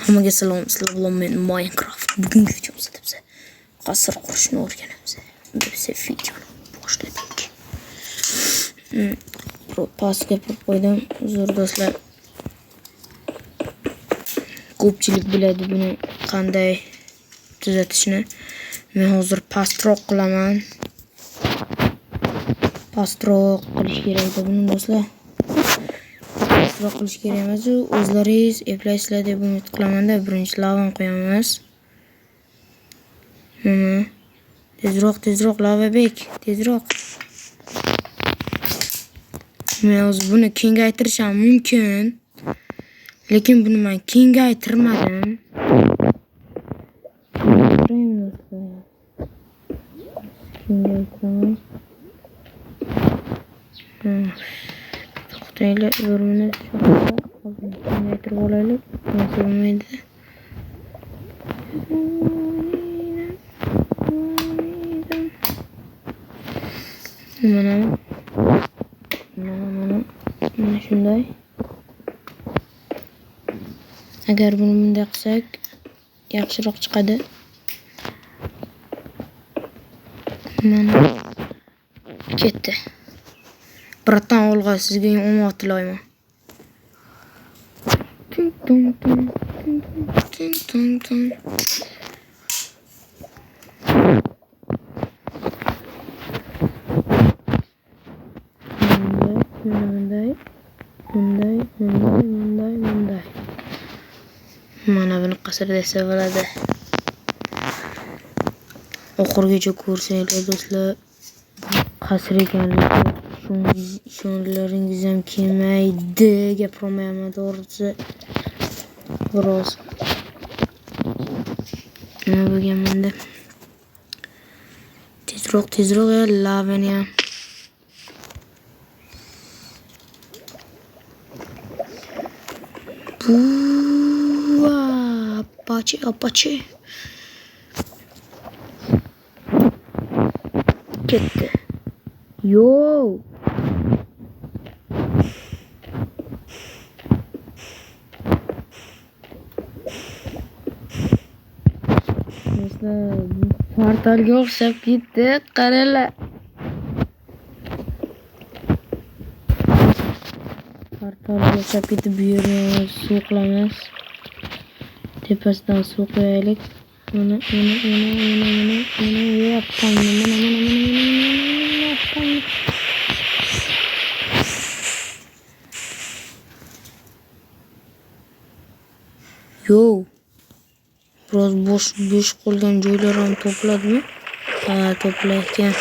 Hammaga salom, sizlar bilan men Minecraft. Bugungi videomizda biz qasr qurishni o'rganamiz. Unda biz videoni boshladik. Pastga qo'yib qo'ydim. Uzr do'stlar. Ko'pchilik biladi buni qanday tuzatishni. Men hozir pastroq qilaman. Pastroq qilish kerak edi buni do'stlar. Pastroq qilish kerak emas, o'zlaringiz eplaysizlar deb umid qilaman-da. Birinchi lavani qo'yamiz. Tezroq lava bek, tezroq. Men o'zi buni kengaytirishim mumkin. Lekin buni men kengaytirmadim. To'xtaylik, bir minut kengaytirib olaylik. Bo'lmaydi. Mana shunday. Agar buni bunday qilsak, yaxshiroq chiqadi. Mana ketdi. Biratan o'g'ilga sizga omad tilayman. Bunday. Mana buni qasr desa bo'ladi. Oxirgacha ko'rsanglar do'stlar, qasr ekanligi ishonlaringiz ham kelmaydi. Gapirmayman to'g'risi. Biroz nima bo'lganmanda. Tezroq lavani ham. Apache. Ketdi. Yo. Portalga o'xshab ketdi. Qaranglar. Portalga o'xshab ketdi. Bu yerni suv qilamiz. Tepasidan suv qo'yaylik. Mana. Yo. Biroz bo'sh qolgan joylar ham to'pladimi? Ha, to'playotgan.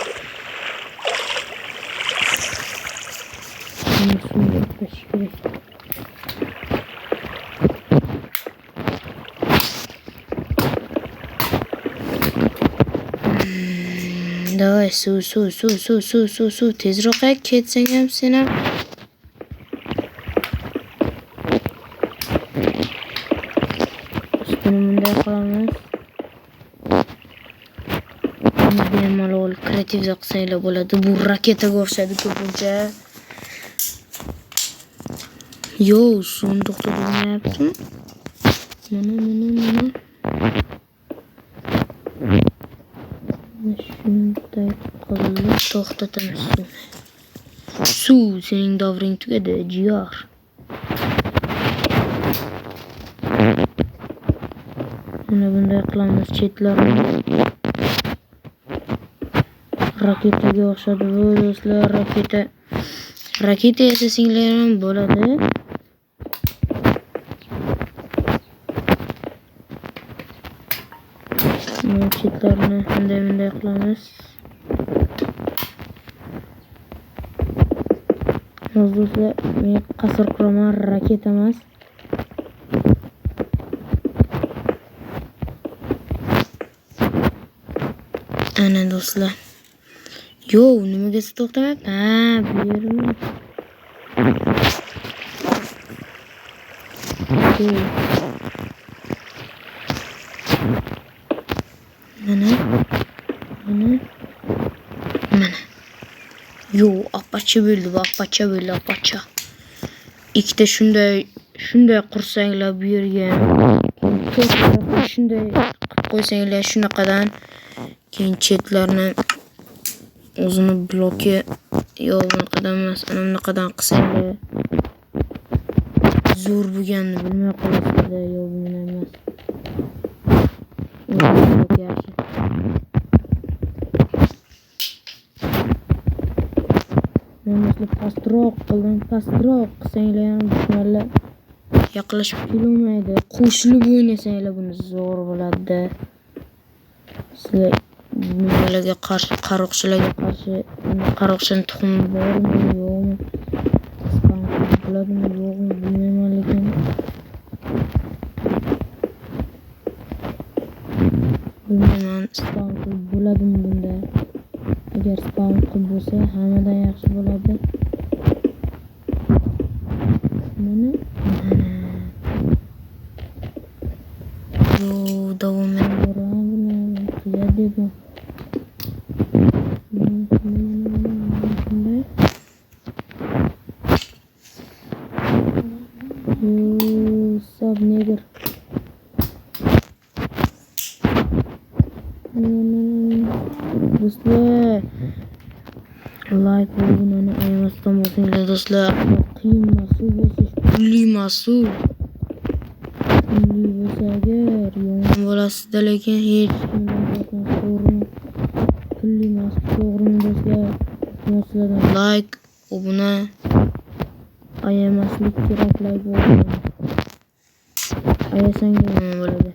Davay, suv. Tezroq ketsang ham sen ham. Buni bunday qilamiz. Bemalol kreativ qilsanglar bo'ladi. Bu raketaga o'xshaydi ko'pincha. Yo, suvni to'xtatmayaptimi? Mana. Shunday qilib to'xtatamiz suvni. Suv, sening davring tugadi, jiyor. Mana bunday qilamiz chetlarni. Raketaga o'xshadi bu do'stlar, raketa yasasanglar ham bo'ladi. Chetlarni bunday qilamiz. Do'stlar, men qasr quraman, raketa emas. Ana do'stlar. Yo, nimaga to'xtamayapti? Ha, bu yermi? Mana. Yo, apache bo'ldi. Ikkita shunday shunday qursanglar bu yerga shunday qilib qo'ysanglar shunaqadan keyin chetlarni o'zini bloki yo bunaqadan emas ana bunaqadan qilsanglar zo'r bo'lganini bilmay qolasizlar yo bunday emas. Yaxshi. Mana pastroq qilsanglar ham dushmanlar yaqinlashib kelolmaydi. Qo'shilib o'ynasanglar buni zo'r bo'ladi. Sizlar nimalarga qarshi, qaroqchilarga qarshi, qaroqchining tuxumi bormi, yo'qmi? Bo'ladimi, yo'qmi bilmayman lekin. Bilmayman, spawn qilib bo'ladimi bunda? Agar spawn qilib bo'lsa, hammadan yaxshi bo'ladi. Mana. Yo, davom etaveramiz. Qiyadimi? Sub nigger. Do'stlar, like bo'lganini aymasdan bo'lsanglar do'stlar, qiyin mas'ul bo'lsish, pulli mas'ul. Pulli bo'lsa agar yomon bo'lasizda, lekin hech kimdan to'g'rimi? Pulli mas'ul to'g'rimi do'stlar? Do'stlardan like, obuna ayamaslik kerak, like bo'lgan. Ayasang nima bo'ladi?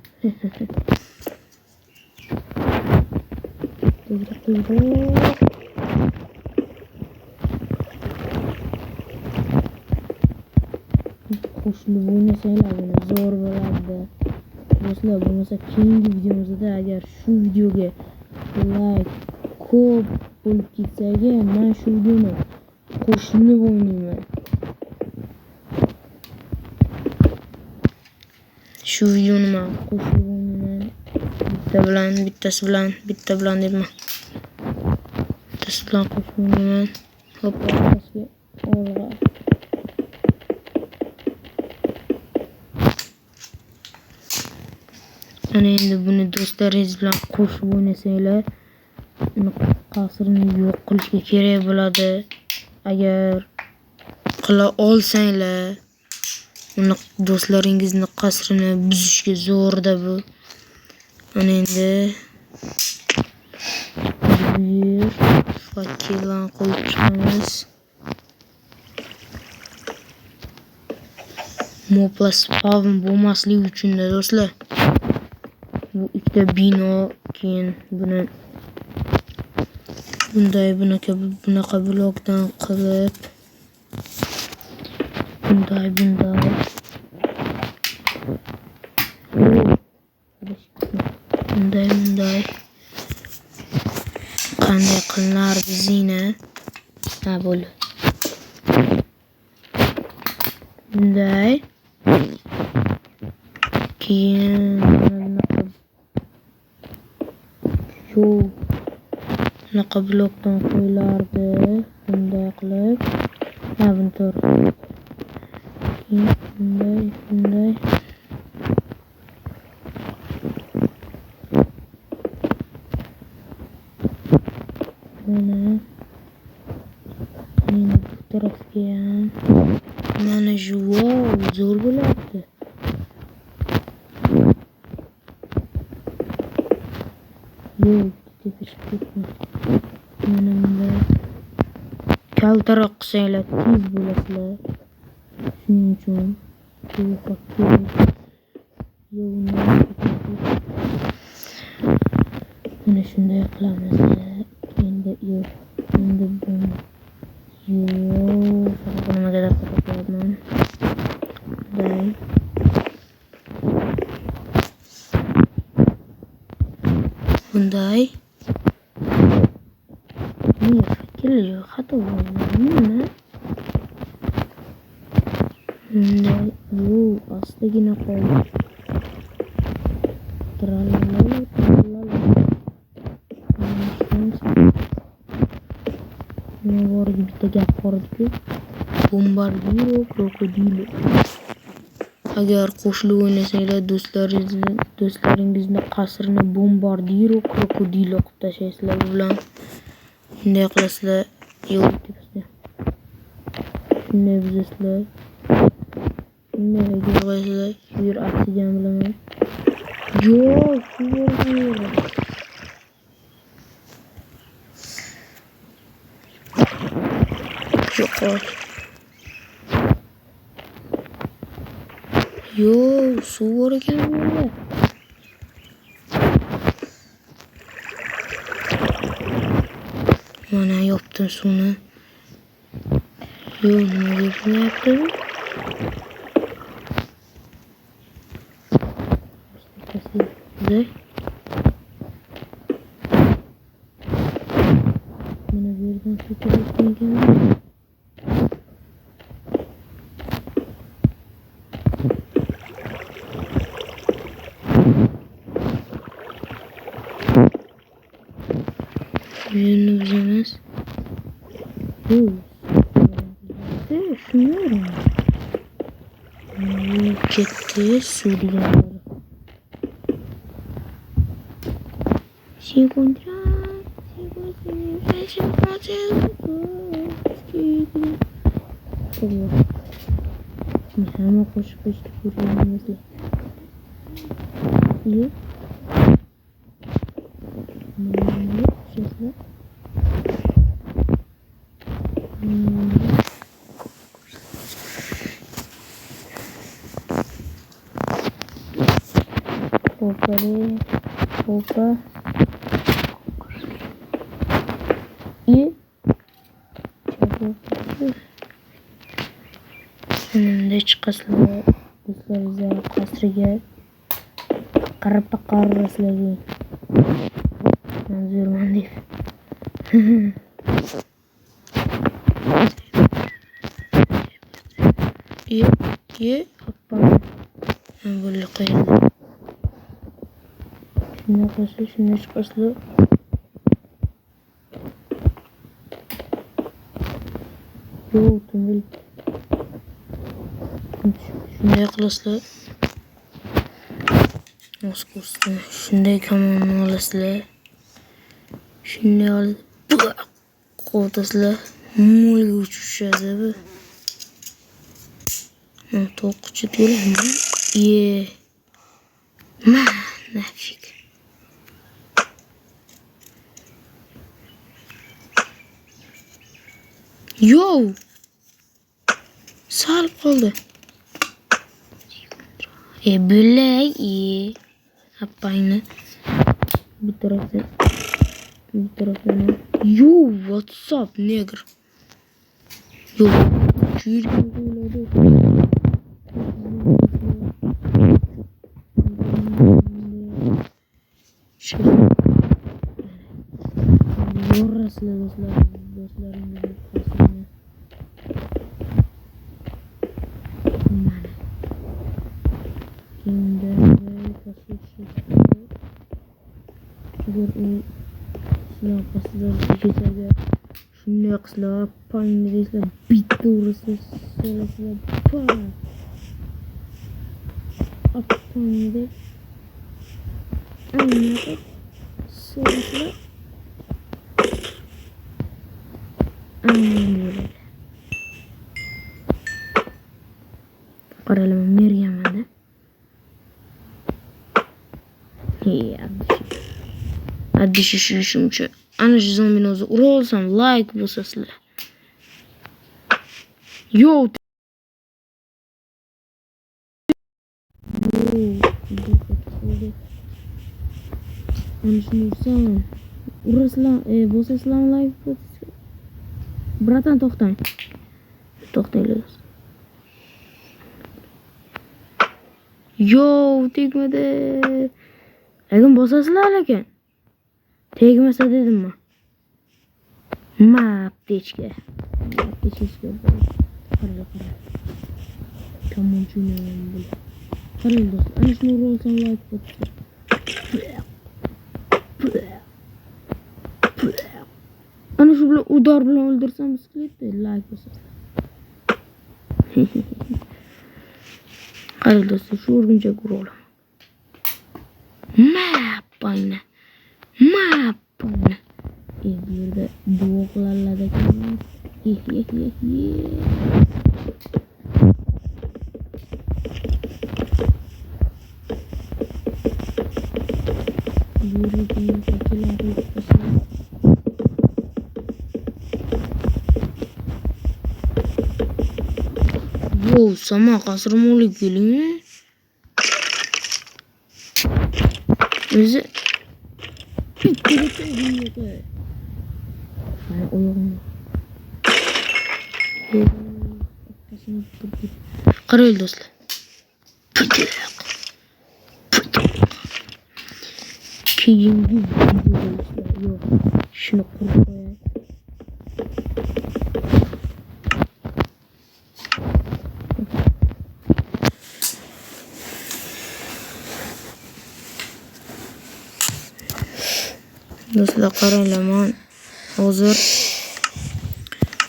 Qo'shilib o'ynasanglar buni zo'r bo'ladi. Do'stlar, bo'lmasa keyingi videomizda agar shu videoga like ko'p bo'lib ketsa, men shu videoni qo'shilib o'ynayman. Shu videoni men qo'shilib o'ynayman. Bittasi bilan debman. Bittasi bilan qo'shib o'ynayman. Hop, orqasiga olg'a. Ana endi buni do'stlaringiz bilan qo'shib o'ynasanglar, uni qasrini yo'q qilishga kerak bo'ladi. Agar qila olsanglar, uni do'stlaringizni qasrini buzishga zo'rda bu. Ana endi bir fakildan qo'yib chiqamiz. Moblar spawn bo'lmasligi uchun do'stlar. Bu ikkita bino, keyin buni bunaqa blokdan qilib bunday qanday qilinardi zina? Ha, bo'ldi. Bunday keyin bunaqa blokdan qo'yilardi, bunday qilib. Ha, buni to'g'ri. Bunday. Mana endi bu tarafga ham mana shu zo'r bo'lardi. Mana bunday kaltaroq qilsanglar tez bo'lasizlar. Shuning uchun mana shunday qilamiz. Endi buni nimagadir qo'yapman. Bunday. Geliyor, xato bo'ldi. Bunday, astagina qo'yib. Bitta gap bor edi-ku. Bombardiro krokodilo. Agar qo'shilib o'ynasanglar do'stlaringizni qasrini bombardiru krokodil o'qib tashlaysizlar bilan. Shunday qilasizlar. Shunday bizasizlar. Shunday qo'yasizlar. Bir aksiyan bilan. Yo'q, yo'q. Yo, suv bor ekan bu yerda. Mana yopdim suvni. Yo, nima yapyapti? Mana bu yerdan suv chiqayotgan ekan. Yerni buzamiz. Shunday. Ketdi suv deganlar. Sekundra. Hamma qo'shib ko'rganimizda. Yo'q. Опа. И shunda chiqasizlar do'stlaringiz qasriga qarab baqirasizlar. Manzurman deb. Hoppa. Böyle koyalım. Şimdi koysun, şimdi çıkarsın. Yok, tümül. Şunday qilasizlar. Nasıl ko'rsin? Shunday kamonini olasizlar. Shunday olib, qo'tasizlar. Mo'lga uchishadi bu. To'qqichi to'ladi. Naфиг. Yo! Sal qoldi. Bo'lay. Appayni. Bu tarafdan. Yo, WhatsApp negr. Yo, yurgan bo'ladi. Yorasizlar do'stlaringizni qasrini. Mana. Kimda sizlar qasirlar kechaga shunday qislar pangni deysizlar bitta urasiz so'rasizlar pangni aynaqa so'rasizlar aynan qaralama mergamada addi shishishimcha ana shu zombini o'zi ura olsam like bo'lsa sizlar. Yo, ana shuni ursam urasizlar bo'lsa sizlar like bo'lsa. Bratan to'xtang. To'xtanglar. Yo, tegmadi. Lekin bosasizlar lekin. Tegmasa dedimmi? Aptechka. Qara. Kamonchini bil. Qarang do'stlar, ana shuni urolsam like bo'lsa. Ana shu bilan udor bilan o'ldirsam biskletni like bo'lsa. Qarang do'stlar, shu o'rgimchak urib Mapayna. Bu yerda duo qilarlar ekan. Yo, sama qasrim olib keling. O'zi qarang do'stlar. Keyingi videoda yo'q. Shuni qurib qo'yay. Do'stlar qaranglar, men hozir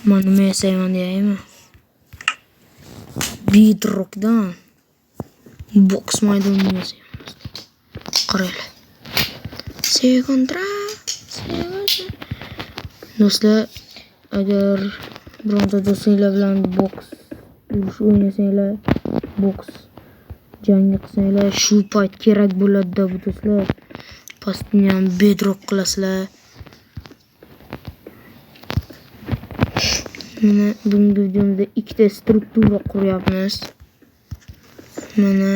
nima yasayman deyapman. Bedrockdan boks maydonini yasayman. Qaranglar. Do'stlar, agar bironta do'stinglar bilan boks urush o'ynasanglar, boks jangi qilsanglar, shu payt kerak bo'ladi-da bu do'stlar. Pastni ham bedrock qilasizlar. Mana bugungi videomizda ikkita struktura quryapmiz. Mana.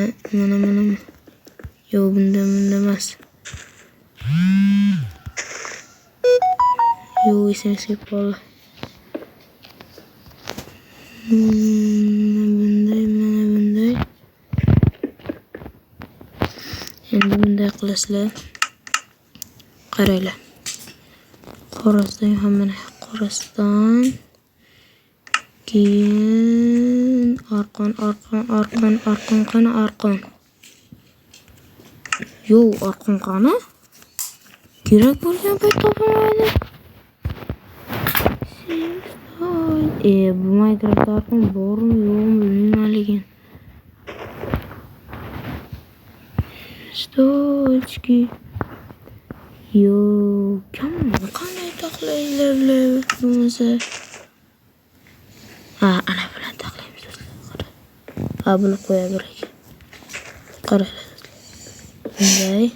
Yo, bunda emas. Yo, esimga qoldi. Bunday. Endi bunday qilasizlar. Qaranglar. Qorasidan keyin arqon. Yo, arqon qani? Kerak bo'lgan payt topolmaydi. Bu Minecraft arqon bormi, yo'qmi bilmayman lekin. Stolchki. Yo, qanday taxlaylar bo'lmasa. Ana bilan taxlaymiz do'stlar. Buni qo'yaverak. Qaranglar do'stlar.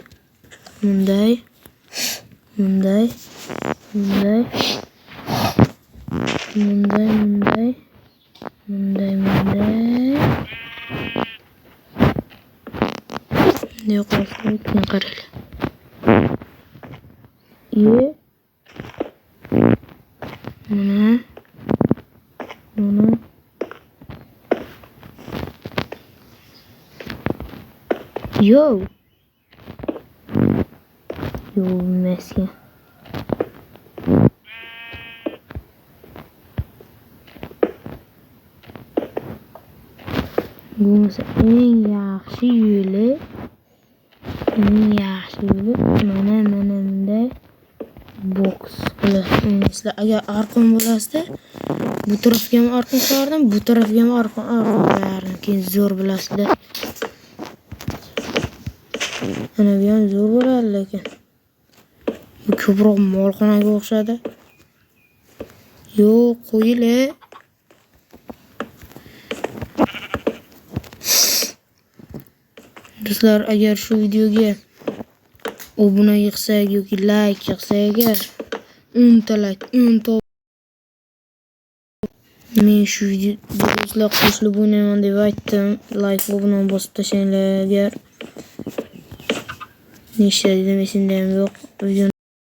Bunday. Yo'q, qaranglar. Mana. Yo, mesga. Bu eng yaxshi yo'li. Mana bunday boks qilasizlar. Agar arqon bo'lsa, bu tarafga ham arqon qo'yardim, bu tarafga ham arqon qo'yardim. Keyin zo'r bilasizlar. Ana bu ham zo'r bo'ladi lekin. Bu ko'proq molxonaga o'xshadi. Yo, qo'yinglar. Do'stlar, agar shu videoga obuna yig'sak yoki like yig'sak agar 10 ta like, 10 ta men shu videoda qo'shilib o'ynayman deb aytdim. Like va obuna bosib tashlanglar agar. Nechta dedim esimda ham yo'q.